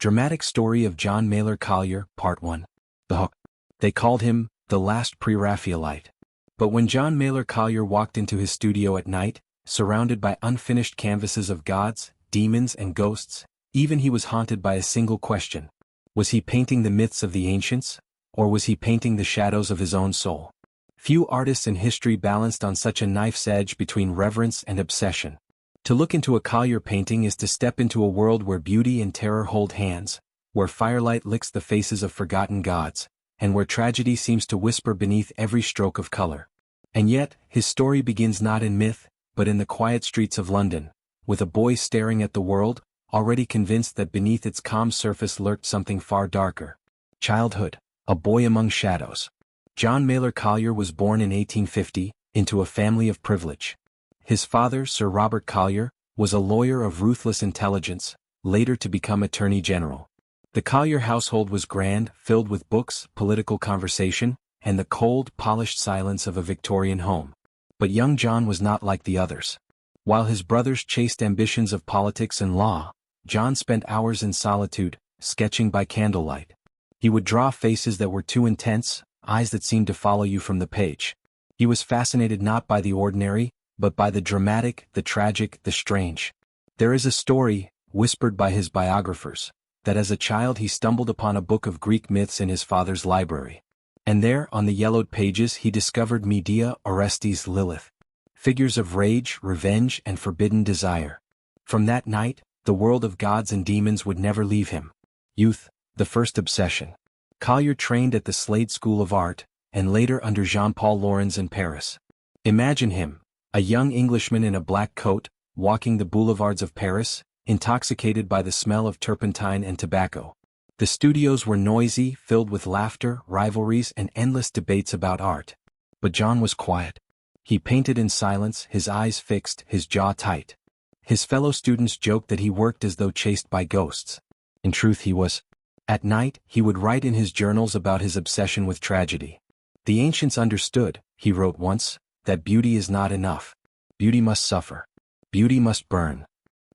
Dramatic Story of John Maler Collier, Part 1. The Hook. They called him the last pre-Raphaelite. But when John Maler Collier walked into his studio at night, surrounded by unfinished canvases of gods, demons and ghosts, even he was haunted by a single question. Was he painting the myths of the ancients, or was he painting the shadows of his own soul? Few artists in history balanced on such a knife's edge between reverence and obsession. To look into a Collier painting is to step into a world where beauty and terror hold hands, where firelight licks the faces of forgotten gods, and where tragedy seems to whisper beneath every stroke of color. And yet, his story begins not in myth, but in the quiet streets of London, with a boy staring at the world, already convinced that beneath its calm surface lurked something far darker. Childhood, a boy among shadows. John Maler Collier was born in 1850, into a family of privilege. His father, Sir Robert Collier, was a lawyer of ruthless intelligence, later to become Attorney General. The Collier household was grand, filled with books, political conversation, and the cold, polished silence of a Victorian home. But young John was not like the others. While his brothers chased ambitions of politics and law, John spent hours in solitude, sketching by candlelight. He would draw faces that were too intense, eyes that seemed to follow you from the page. He was fascinated not by the ordinary, but by the dramatic, the tragic, the strange. There is a story, whispered by his biographers, that as a child he stumbled upon a book of Greek myths in his father's library. And there, on the yellowed pages, he discovered Medea, Orestes, Lilith. Figures of rage, revenge, and forbidden desire. From that night, the world of gods and demons would never leave him. Youth, the first obsession. Collier trained at the Slade School of Art, and later under Jean-Paul Laurens in Paris. Imagine him, a young Englishman in a black coat, walking the boulevards of Paris, intoxicated by the smell of turpentine and tobacco. The studios were noisy, filled with laughter, rivalries, and endless debates about art. But John was quiet. He painted in silence, his eyes fixed, his jaw tight. His fellow students joked that he worked as though chased by ghosts. In truth he was. At night, he would write in his journals about his obsession with tragedy. The ancients understood, he wrote once, that beauty is not enough. Beauty must suffer. Beauty must burn.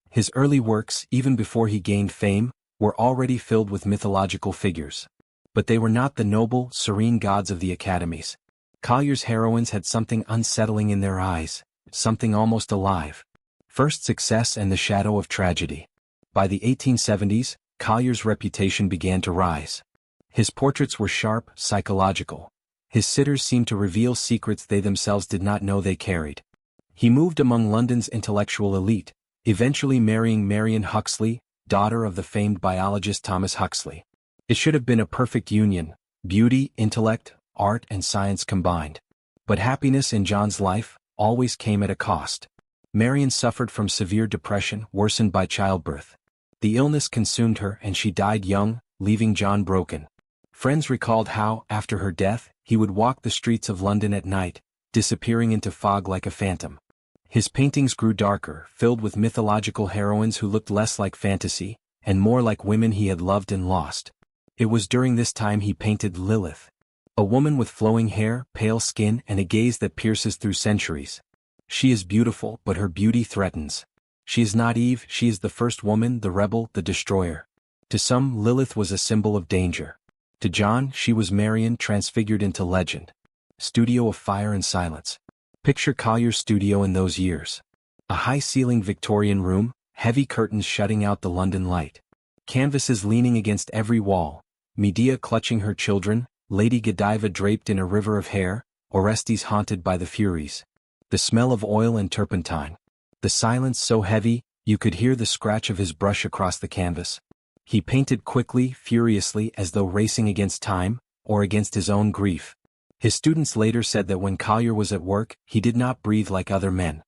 His early works, even before he gained fame, were already filled with mythological figures. But they were not the noble, serene gods of the academies. Collier's heroines had something unsettling in their eyes, something almost alive. First success and the shadow of tragedy. By the 1870s, Collier's reputation began to rise. His portraits were sharp, psychological. His sitters seemed to reveal secrets they themselves did not know they carried. He moved among London's intellectual elite, eventually marrying Marion Huxley, daughter of the famed biologist Thomas Huxley. It should have been a perfect union, beauty, intellect, art and science combined. But happiness in John's life always came at a cost. Marion suffered from severe depression worsened by childbirth. The illness consumed her and she died young, leaving John broken. Friends recalled how, after her death, he would walk the streets of London at night, disappearing into fog like a phantom. His paintings grew darker, filled with mythological heroines who looked less like fantasy, and more like women he had loved and lost. It was during this time he painted Lilith. A woman with flowing hair, pale skin, and a gaze that pierces through centuries. She is beautiful, but her beauty threatens. She is not Eve, she is the first woman, the rebel, the destroyer. To some, Lilith was a symbol of danger. To John, she was Marion transfigured into legend. Studio of fire and silence. Picture Collier's studio in those years. A high-ceilinged Victorian room, heavy curtains shutting out the London light. Canvases leaning against every wall. Medea clutching her children, Lady Godiva draped in a river of hair, Orestes haunted by the Furies. The smell of oil and turpentine. The silence so heavy, you could hear the scratch of his brush across the canvas. He painted quickly, furiously, as though racing against time, or against his own grief. His students later said that when Collier was at work, he did not breathe like other men.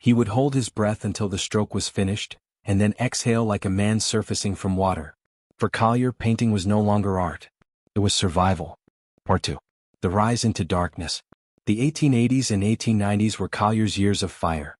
He would hold his breath until the stroke was finished, and then exhale like a man surfacing from water. For Collier, painting was no longer art. It was survival. Part 2. The rise into darkness. The 1880s and 1890s were Collier's years of fire.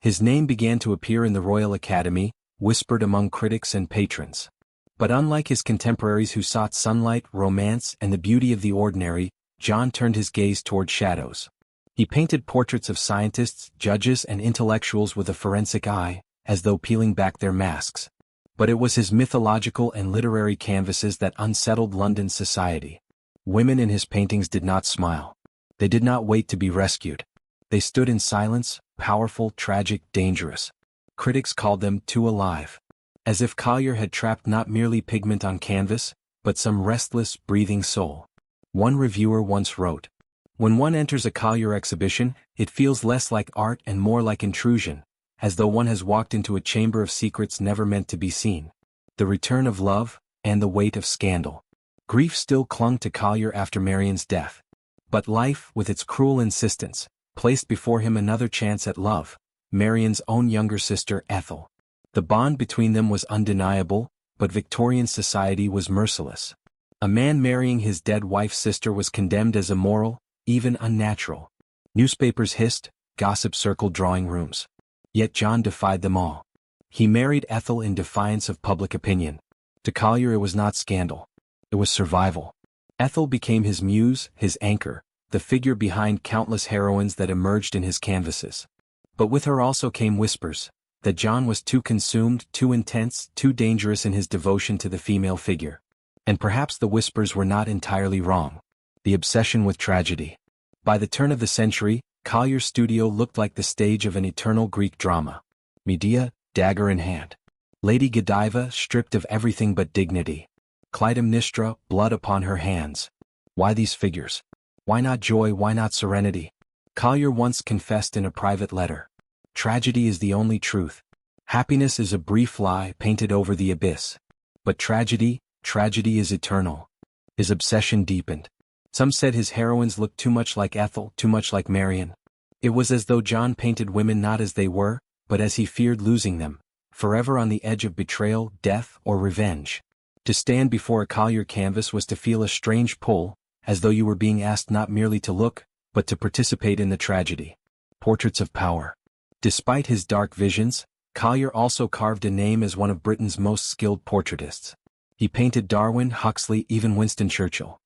His name began to appear in the Royal Academy, whispered among critics and patrons. But unlike his contemporaries who sought sunlight, romance, and the beauty of the ordinary, John turned his gaze toward shadows. He painted portraits of scientists, judges, and intellectuals with a forensic eye, as though peeling back their masks. But it was his mythological and literary canvases that unsettled London society. Women in his paintings did not smile. They did not wait to be rescued. They stood in silence, powerful, tragic, dangerous. Critics called them too alive. As if Collier had trapped not merely pigment on canvas, but some restless, breathing soul. One reviewer once wrote, "When one enters a Collier exhibition, it feels less like art and more like intrusion, as though one has walked into a chamber of secrets never meant to be seen." The return of love, and the weight of scandal. Grief still clung to Collier after Marian's death. But life, with its cruel insistence, placed before him another chance at love, Marian's own younger sister Ethel. The bond between them was undeniable, but Victorian society was merciless. A man marrying his dead wife's sister was condemned as immoral, even unnatural. Newspapers hissed, gossip circled drawing rooms. Yet John defied them all. He married Ethel in defiance of public opinion. To Collier it was not scandal. It was survival. Ethel became his muse, his anchor, the figure behind countless heroines that emerged in his canvases. But with her also came whispers, that John was too consumed, too intense, too dangerous in his devotion to the female figure. And perhaps the whispers were not entirely wrong. The obsession with tragedy. By the turn of the century, Collier's studio looked like the stage of an eternal Greek drama. Medea, dagger in hand. Lady Godiva, stripped of everything but dignity. Clytemnestra, blood upon her hands. Why these figures? Why not joy, why not serenity? Collier once confessed in a private letter. Tragedy is the only truth. Happiness is a brief lie painted over the abyss. But tragedy is eternal. His obsession deepened. Some said his heroines looked too much like Ethel, too much like Marian. It was as though John painted women not as they were, but as he feared losing them, forever on the edge of betrayal, death, or revenge. To stand before a Collier canvas was to feel a strange pull, as though you were being asked not merely to look, but to participate in the tragedy. Portraits of power. Despite his dark visions, Collier also carved a name as one of Britain's most skilled portraitists. He painted Darwin, Huxley, even Winston Churchill.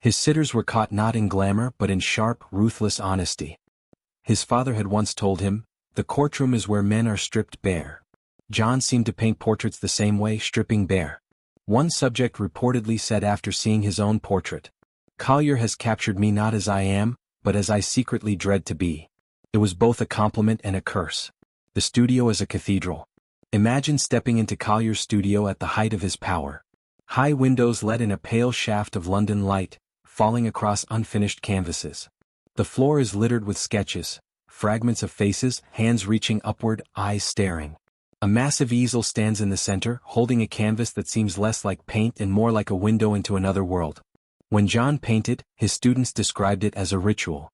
His sitters were caught not in glamour but in sharp, ruthless honesty. His father had once told him, "The courtroom is where men are stripped bare." John seemed to paint portraits the same way, stripping bare. One subject reportedly said after seeing his own portrait, "Collier has captured me not as I am, but as I secretly dread to be." It was both a compliment and a curse. The studio as a cathedral. Imagine stepping into Collier's studio at the height of his power. High windows let in a pale shaft of London light, falling across unfinished canvases. The floor is littered with sketches, fragments of faces, hands reaching upward, eyes staring. A massive easel stands in the center, holding a canvas that seems less like paint and more like a window into another world. When John painted, his students described it as a ritual.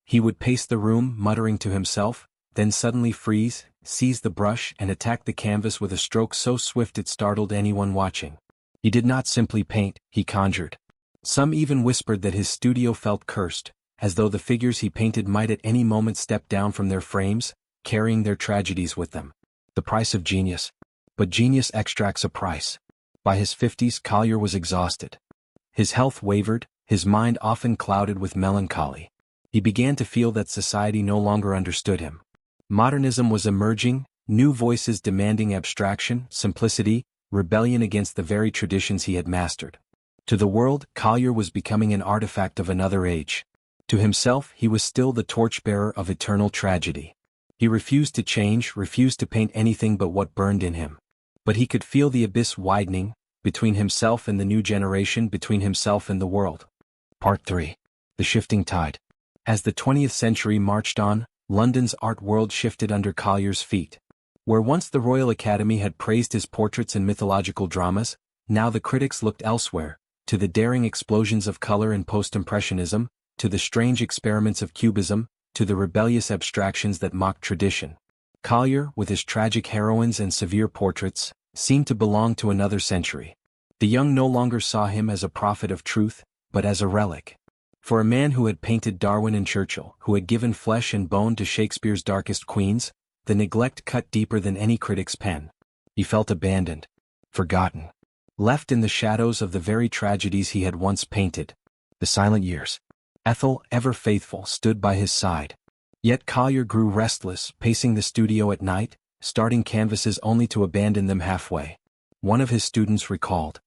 He would pace the room, muttering to himself, then suddenly freeze, seize the brush and attack the canvas with a stroke so swift it startled anyone watching. He did not simply paint, he conjured. Some even whispered that his studio felt cursed, as though the figures he painted might at any moment step down from their frames, carrying their tragedies with them. The price of genius. But genius extracts a price. By his 50s, Collier was exhausted. His health wavered, his mind often clouded with melancholy. He began to feel that society no longer understood him. Modernism was emerging, new voices demanding abstraction, simplicity, rebellion against the very traditions he had mastered. To the world, Collier was becoming an artifact of another age. To himself, he was still the torchbearer of eternal tragedy. He refused to change, refused to paint anything but what burned in him. But he could feel the abyss widening, between himself and the new generation, between himself and the world. Part 3. The Shifting Tide. As the 20th century marched on, London's art world shifted under Collier's feet. Where once the Royal Academy had praised his portraits and mythological dramas, now the critics looked elsewhere, to the daring explosions of color and post-impressionism, to the strange experiments of cubism, to the rebellious abstractions that mocked tradition. Collier, with his tragic heroines and severe portraits, seemed to belong to another century. The young no longer saw him as a prophet of truth, but as a relic. For a man who had painted Darwin and Churchill, who had given flesh and bone to Shakespeare's darkest queens, the neglect cut deeper than any critic's pen. He felt abandoned, forgotten, left in the shadows of the very tragedies he had once painted. The silent years. Ethel, ever faithful, stood by his side. Yet Collier grew restless, pacing the studio at night, starting canvases only to abandon them halfway. one of his students recalled.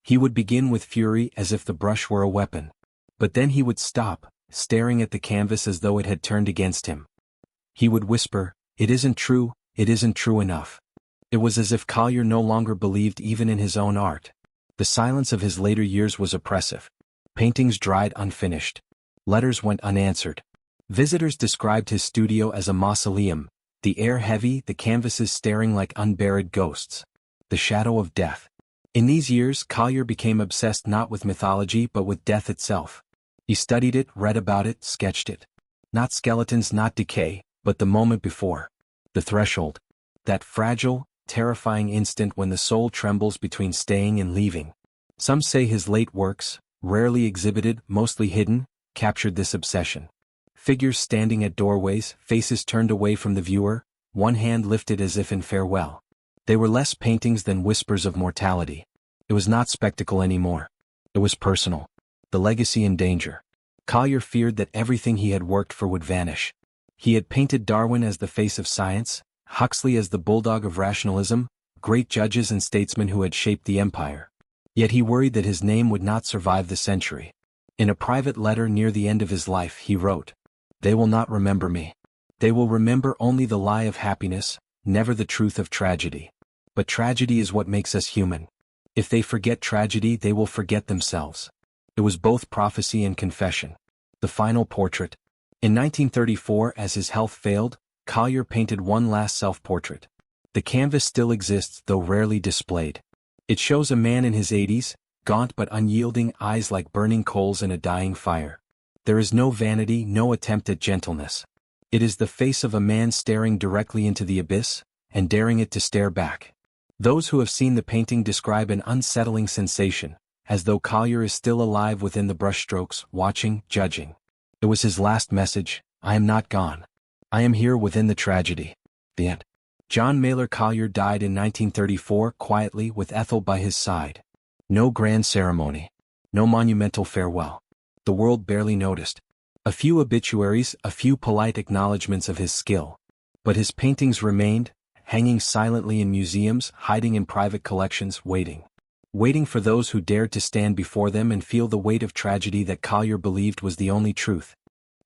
He would begin with fury as if the brush were a weapon. But then he would stop, staring at the canvas as though it had turned against him. He would whisper, "It isn't true enough." It was as if Collier no longer believed even in his own art. The silence of his later years was oppressive. Paintings dried unfinished. Letters went unanswered. Visitors described his studio as a mausoleum, the air heavy, the canvases staring like unburied ghosts. The shadow of death. In these years, Collier became obsessed not with mythology but with death itself. He studied it, read about it, sketched it. Not skeletons, not decay, but the moment before. The threshold. That fragile, terrifying instant when the soul trembles between staying and leaving. Some say his late works, rarely exhibited, mostly hidden, captured this obsession. Figures standing at doorways, faces turned away from the viewer, one hand lifted as if in farewell. They were less paintings than whispers of mortality. It was not spectacle anymore. It was personal. The legacy in danger. Collier feared that everything he had worked for would vanish. He had painted Darwin as the face of science, Huxley as the bulldog of rationalism, great judges and statesmen who had shaped the empire. Yet he worried that his name would not survive the century. In a private letter near the end of his life he wrote, "They will not remember me. They will remember only the lie of happiness, never the truth of tragedy. But tragedy is what makes us human. If they forget tragedy, they will forget themselves." It was both prophecy and confession. The final portrait. In 1934, as his health failed, Collier painted one last self-portrait. The canvas still exists, though rarely displayed. It shows a man in his 80s, gaunt but unyielding, eyes like burning coals in a dying fire. There is no vanity, no attempt at gentleness. It is the face of a man staring directly into the abyss, and daring it to stare back. Those who have seen the painting describe an unsettling sensation, as though Collier is still alive within the brushstrokes, watching, judging. It was his last message: "I am not gone. I am here within the tragedy." The end. John Maler Collier died in 1934 quietly with Ethel by his side. No grand ceremony. No monumental farewell. The world barely noticed. A few obituaries, a few polite acknowledgments of his skill. But his paintings remained, hanging silently in museums, hiding in private collections, waiting. Waiting for those who dared to stand before them and feel the weight of tragedy that Collier believed was the only truth.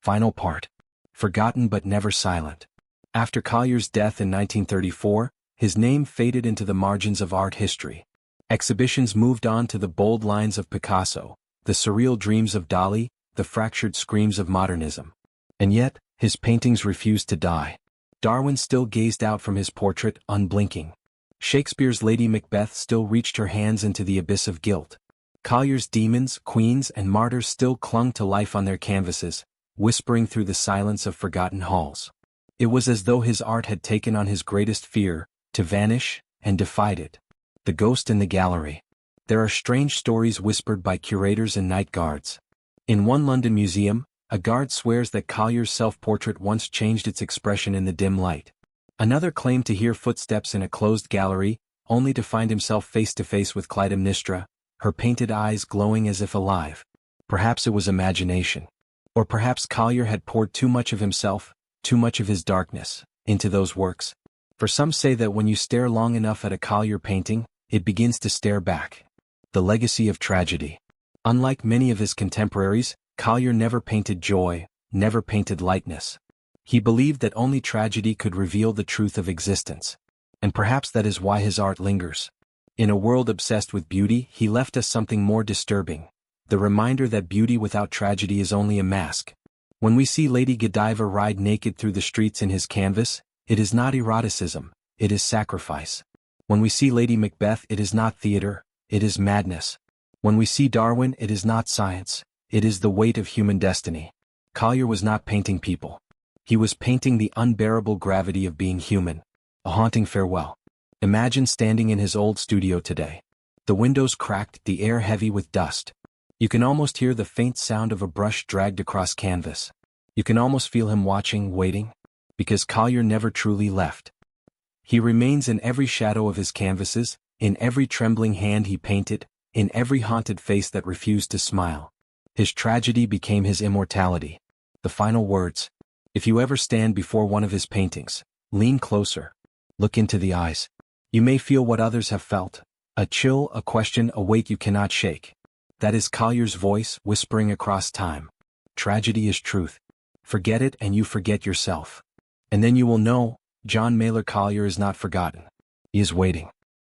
Final part. Forgotten but never silent. After Collier's death in 1934, his name faded into the margins of art history. Exhibitions moved on to the bold lines of Picasso, the surreal dreams of Dali, the fractured screams of modernism. And yet, his paintings refused to die. Darwin still gazed out from his portrait, unblinking. Shakespeare's Lady Macbeth still reached her hands into the abyss of guilt. Collier's demons, queens, and martyrs still clung to life on their canvases, whispering through the silence of forgotten halls. It was as though his art had taken on his greatest fear, to vanish, and defied it. The ghost in the gallery. There are strange stories whispered by curators and night guards. In one London museum, a guard swears that Collier's self-portrait once changed its expression in the dim light. Another claimed to hear footsteps in a closed gallery, only to find himself face-to-face with Clytemnestra, her painted eyes glowing as if alive. Perhaps it was imagination. Or perhaps Collier had poured too much of himself, too much of his darkness, into those works. For some say that when you stare long enough at a Collier painting, it begins to stare back. The legacy of tragedy. Unlike many of his contemporaries, Collier never painted joy, never painted lightness. He believed that only tragedy could reveal the truth of existence. And perhaps that is why his art lingers. In a world obsessed with beauty, he left us something more disturbing. The reminder that beauty without tragedy is only a mask. When we see Lady Godiva ride naked through the streets in his canvas, it is not eroticism, it is sacrifice. When we see Lady Macbeth, it is not theater, it is madness. When we see Darwin, it is not science, it is the weight of human destiny. Collier was not painting people. He was painting the unbearable gravity of being human. A haunting farewell. Imagine standing in his old studio today. The windows cracked, the air heavy with dust. You can almost hear the faint sound of a brush dragged across canvas. You can almost feel him watching, waiting. Because Collier never truly left. He remains in every shadow of his canvases, in every trembling hand he painted, in every haunted face that refused to smile. His tragedy became his immortality. The final words. If you ever stand before one of his paintings, lean closer. Look into the eyes. You may feel what others have felt, A chill, a question, a weight you cannot shake. That is Collier's voice whispering across time. Tragedy is truth. Forget it and you forget yourself. And then you will know, John Maler Collier is not forgotten. He is waiting.